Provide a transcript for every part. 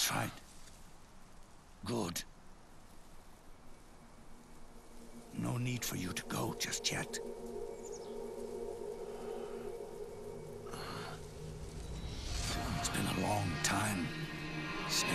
That's right. Good. No need for you to go just yet. It's been a long time, Snake.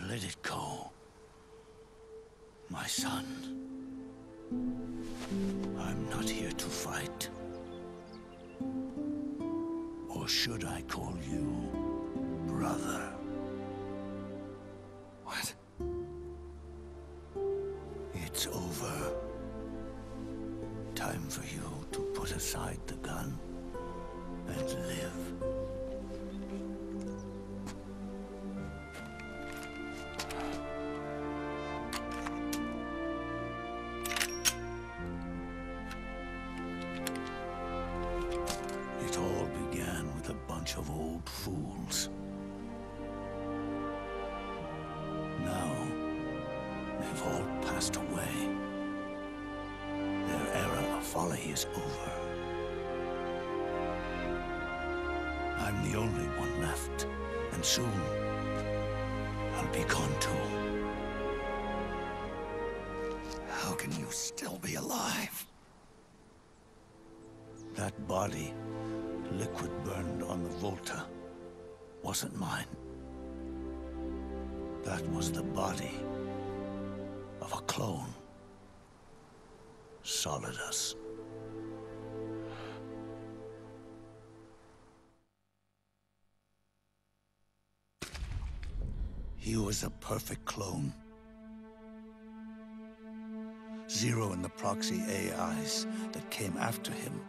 Let it go, my son. I'm not here to fight. Or should I call you brother? What? It's over. Time for you to put aside the gun and live. It all began with a bunch of old fools. Now, they've all passed away. Their era of folly is over. I'm the only one left, and soon I'll be gone too. How can you still be alive? That body, liquid burned on the Volta, wasn't mine. That was the body of a clone. Solidus. He was a perfect clone. Zero and the proxy AIs that came after him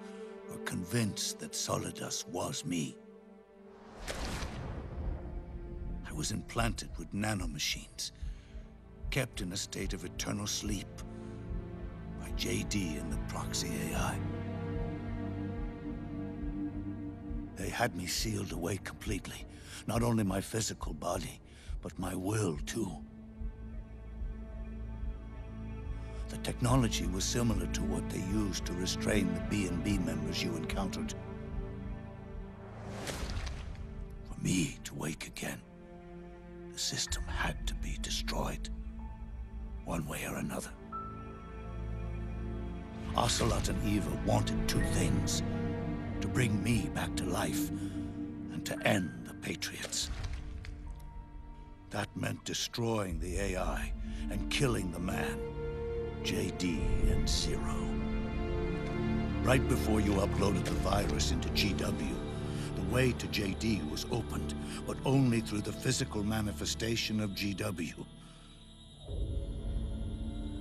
were convinced that Solidus was me. I was implanted with nanomachines, kept in a state of eternal sleep by JD and the proxy AI. They had me sealed away completely, not only my physical body, but my will too. The technology was similar to what they used to restrain the B&B members you encountered. For me to wake again, the system had to be destroyed, one way or another. Ocelot and Eva wanted two things: to bring me back to life and to end the Patriots. That meant destroying the AI and killing the man, JD and Zero. Right before you uploaded the virus into GW, the way to JD was opened, but only through the physical manifestation of GW.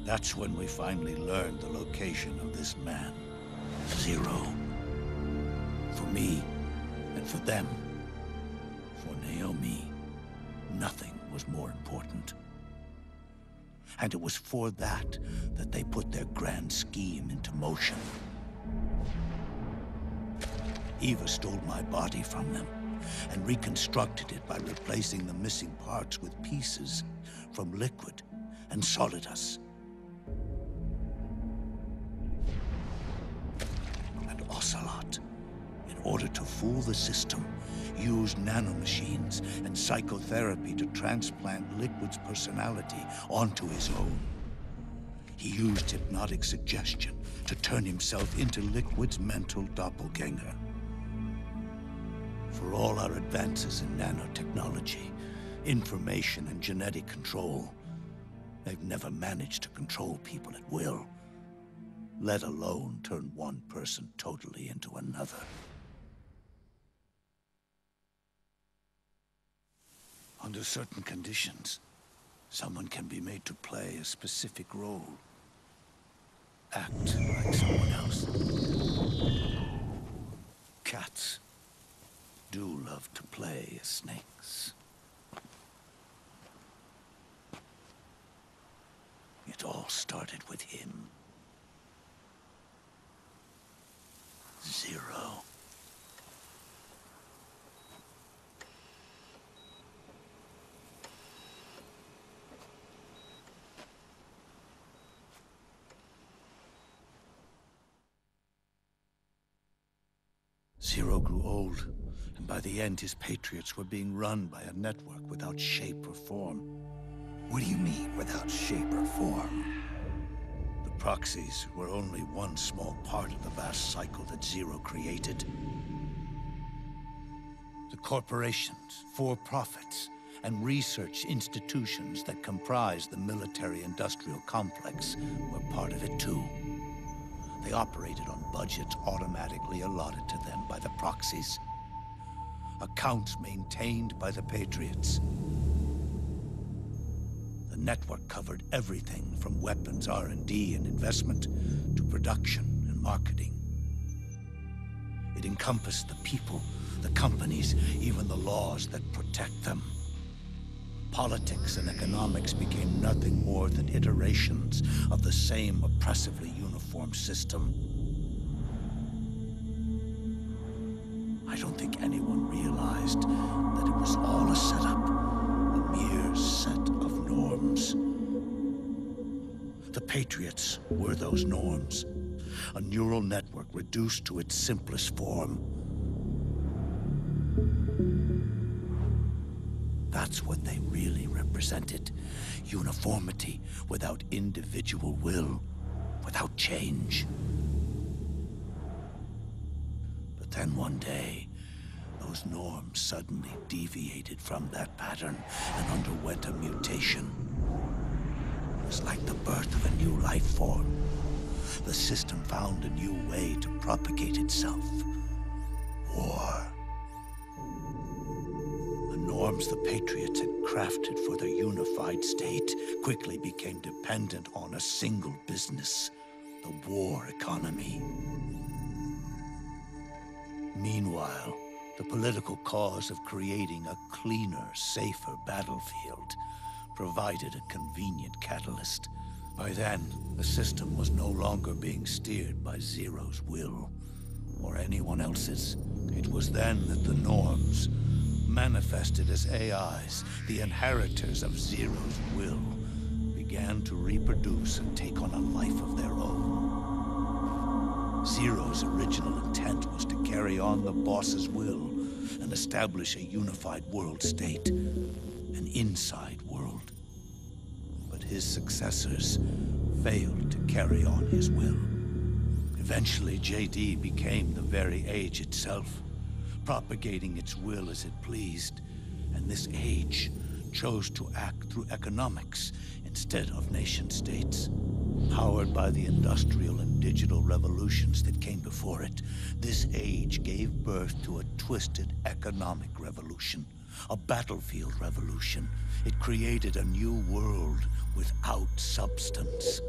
That's when we finally learned the location of this man, Zero. For me, and for them, for Naomi, nothing was more important. And it was for that they put their grand scheme into motion. Eva stole my body from them and reconstructed it by replacing the missing parts with pieces from Liquid and Solidus. order to fool the system, used nanomachines and psychotherapy to transplant Liquid's personality onto his own. He used hypnotic suggestion to turn himself into Liquid's mental doppelganger. For all our advances in nanotechnology, information and genetic control, they've never managed to control people at will, let alone turn one person totally into another. Under certain conditions, someone can be made to play a specific role. Act like someone else. Cats do love to play as snakes. It all started with him. Zero. Zero grew old, and by the end his Patriots were being run by a network without shape or form. What do you mean, without shape or form? The proxies were only one small part of the vast cycle that Zero created. The corporations, for-profits, and research institutions that comprise the military-industrial complex were part of it too. They operated on budgets automatically allotted to them by the proxies. Accounts maintained by the Patriots. The network covered everything from weapons R&D and investment to production and marketing. It encompassed the people, the companies, even the laws that protect them. Politics and economics became nothing more than iterations of the same oppressively uniform system. I don't think anyone realized that it was all a setup, a mere set of norms. The Patriots were those norms, a neural network reduced to its simplest form. That's what they really represented. Uniformity without individual will, without change. But then one day, those norms suddenly deviated from that pattern and underwent a mutation. It was like the birth of a new life form. The system found a new way to propagate itself. War. Norms the Patriots had crafted for their unified state quickly became dependent on a single business, the war economy. Meanwhile, the political cause of creating a cleaner, safer battlefield provided a convenient catalyst. By then, the system was no longer being steered by Zero's will, or anyone else's. It was then that the norms, manifested as AIs, the inheritors of Zero's will, began to reproduce and take on a life of their own. Zero's original intent was to carry on the boss's will and establish a unified world state, an inside world. But his successors failed to carry on his will. Eventually, JD became the very age itself, propagating its will as it pleased, and this age chose to act through economics instead of nation-states. Powered by the industrial and digital revolutions that came before it, this age gave birth to a twisted economic revolution, a battlefield revolution. It created a new world without substance.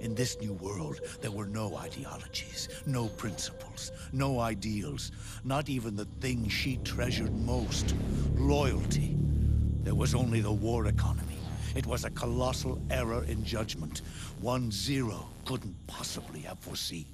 In this new world, there were no ideologies, no principles, no ideals, not even the thing she treasured most, loyalty. There was only the war economy. It was a colossal error in judgment, one Zero couldn't possibly have foreseen.